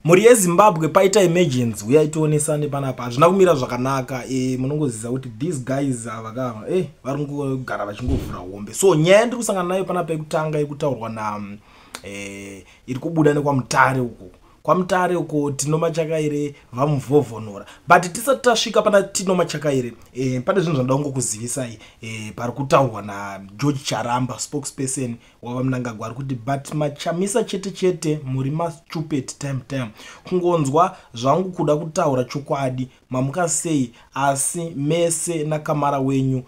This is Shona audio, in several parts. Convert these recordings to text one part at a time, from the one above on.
Muri yeZimbabwe paita emergency uyaitonesane panapa hazvina kumira zvakanaka munongoziva kuti these guys avakava vari kugara vachingovhura hombe. So nyaya ndiri kusangana nayo panapa yekutanga yekutaurwa na iri kubuda nekwa Mutare uko. Kwa Mutare uko Tino Machakaire vamuvhovhonora. But tisati tasvika pana Tino Machakaire pane zvinhu zvandida kungokuzivisai pari kutaurwa na George Charamba, spokesperson wavaMnangagwa, ari kuti but machamisa chete chete muri mastupid time kungonzwa zvangu kuda kutaura chokwadi mamukasei asi mese nakamara wenyu.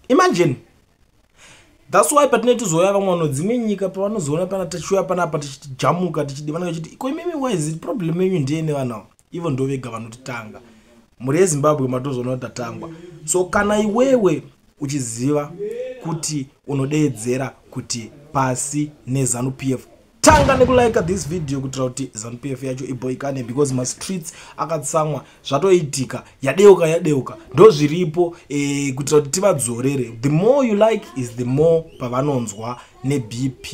Imagine. That's why patinoita zoya vamwe dzimwe nyika pavanozoona pana tachiuya panapa tichijamuka tichidivana vachiti iko imimi wise problem yenyu ndiyene vana ivo ndo vega vanotitanga muri yeZimbabwe matozoona kuti tatangwa. So kana iwewe uchiziva kuti unodeedzera kuti pasi neZANU-PF tanga nekulike this video kutira kuti ZANU-PF yacho iboyikane because ma streets akatsamwa zvatoitika yadeuka ndo zviripo kutira kuti tivadzorere. The more you like is the more pavanonzwa neBP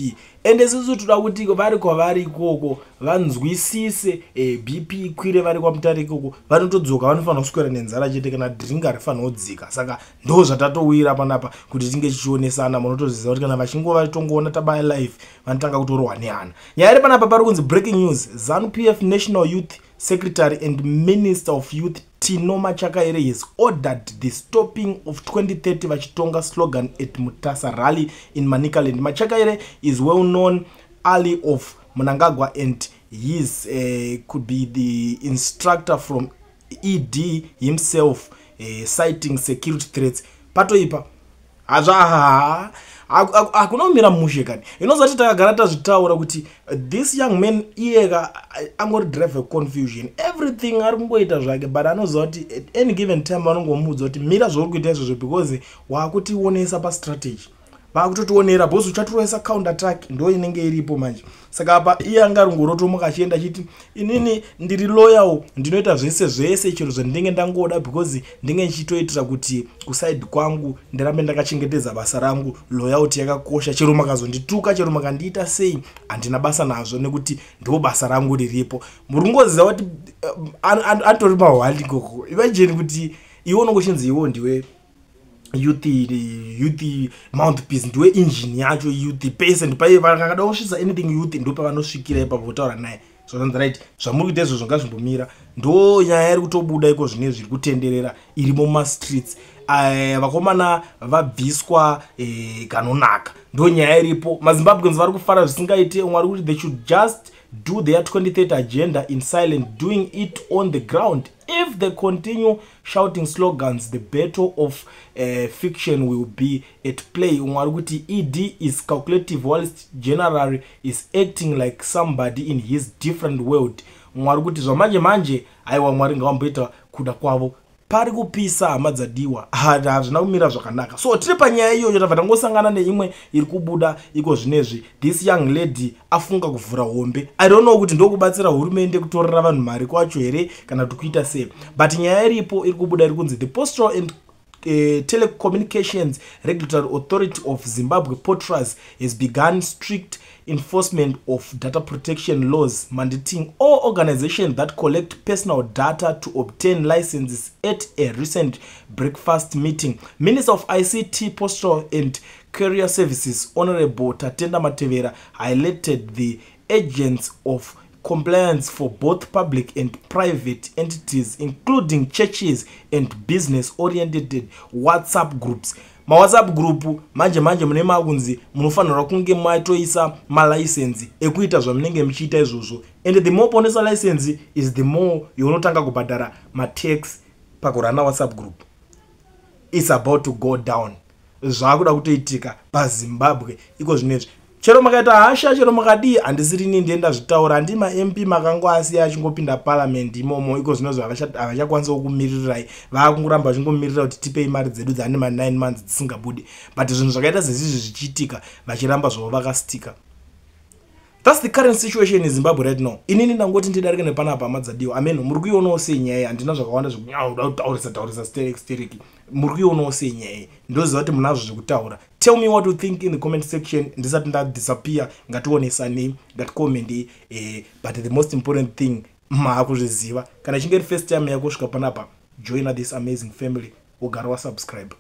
ende sisi toda kuti vari kwavari ikoko vanzwisise BP ikwire vari kwa Mutare ikoko vanotodzoka vanofanira kuswera nenzara chete kana dringa rifanira kudzika. Saka ndo zvatatowira panapa kuti tinge tichionesana munotoziva kuti kana vachingova vachitongoona tabaya live vanotanga kutorwa nehana. Nyaya iri panapa pari kunzi breaking news. ZANU-PF National Youth Secretary and Minister of Youth Tino Machakaire has ordered the stopping of 2030 vachitonga slogan at Mutare rally in Manicaland. Machakaire is well known ally of Mnangagwa and his could be the instructor from ED himself, citing security threats. Patoipa hakuna kumira mushe kani inozati takagara tazvitaura kuti this young man iyeka angori drive a confusion everything ari kungoita zvake but anoziva kuti at any given time vanongomuudza kuti mira zvauri kuita izvozvo because wakutionesa pastrategy vakutotionera bhozi uchatoisa counter attack ndo inenge iripo manje. Saka apa iye angarongorotomuka achienda achiti inini ndiri loyal ndinoita zvese chero zvandinenge ndangoda because ndinge ndichitoitira kuti kuside kwangu ndirambe ndakachengetedza basa rangu. Loyalty yakakosha chero makazondituka chero makandiita sei handina basa nazvo nekuti ndo basa rangu riripo. Muri kungoziva kuti atori mahwali koko. Imagine kuti iwe unongochinzi iwo ndiwe youth mouthpiece ndiwe engine yacho youth patient paiye vakada kusvitsa anything youth ndo pavanosvikira ipapo votaura naye. So that's right. Zvamuri kuita izvo zvongazvimbomira ndo nyaya iri kutobuda iko zvine zviri kutenderera irimo mumastreets. Vakomana vabviswa kanonaka ndo nyaya iripo. maZimbabweans vari kufara zvisingaite. Umwe ari kuti they should just do their 2030 agenda in silence, doing it on the ground. If they continue shouting slogans, the battle of fiction will be at play. Umwaruguti ED is calculative whilst General is acting like somebody in his different world. Umwaruguti zvamanje manje aiwa mwari ngawamboita kuda kwavo pari kupisa hama dzadiwa hazvina kumira zvakanaka. So tiri panyaya iyoyo tabva tangosangana neimwe iri kubuda iko zvinezvi. This young lady afunga kuvhura hombe. I don't know kuti ndokubatsira hurumende kutorera vanhu mari kwacho here kana kuti kuita sei. But nyaya iripo iri kubuda iri kunzi the Postal and Telecommunications Regulatory Authority of Zimbabwe (POTRAZ) has begun strict enforcement of data protection laws mandating all organizations that collect personal data to obtain licenses. At a recent breakfast meeting, Minister of ICT, Postal and Carrier Services Honorable Tatenda Matevera highlighted the agents of compliance for both public and private entities, including churches and business-oriented WhatsApp groups. WhatsApp group manje mune makunzi munofanira kunge maitoisa malicense ekuita zvamunenge muchiita izvozvo, and the more ponesa license is the more unotanga kubhadhara matax pakurana WhatsApp group. It's about to go down. Zvakuda kutoitika paZimbabwe iko zvinezvi. Chero makaita hasha chero makadi handisiri ini ndienda zvitaura handi ma-MP makangoasiya achingopinda parliament imomo iko zvinozvo havachakwanisa kumiririrai. Vakungoramba vachingomirira kuti tipei mari dzedu dzane ma9 months dzisingabudi. But zvinhu zvakaita sezvizvi zvichiitika vachiramba zvavo vakastika. That's the current situation in Zimbabwe right now. Inini ndangoti ndidarike nepanapa madzadiwa. Amen. Muri kuionawo senyaya handina zvakawanda zvekunyauda kutaurisa stereki. Muri kuionawo senyaya. Ndoziva kuti munazvo zvekutaura. tell me what you think in the comment section. Ndisati disappear ngationesani ngatikomende but the most important thing maakuzviziva kana chinge iri first time yako kusvika panapa join this amazing family ugara wasubscribe.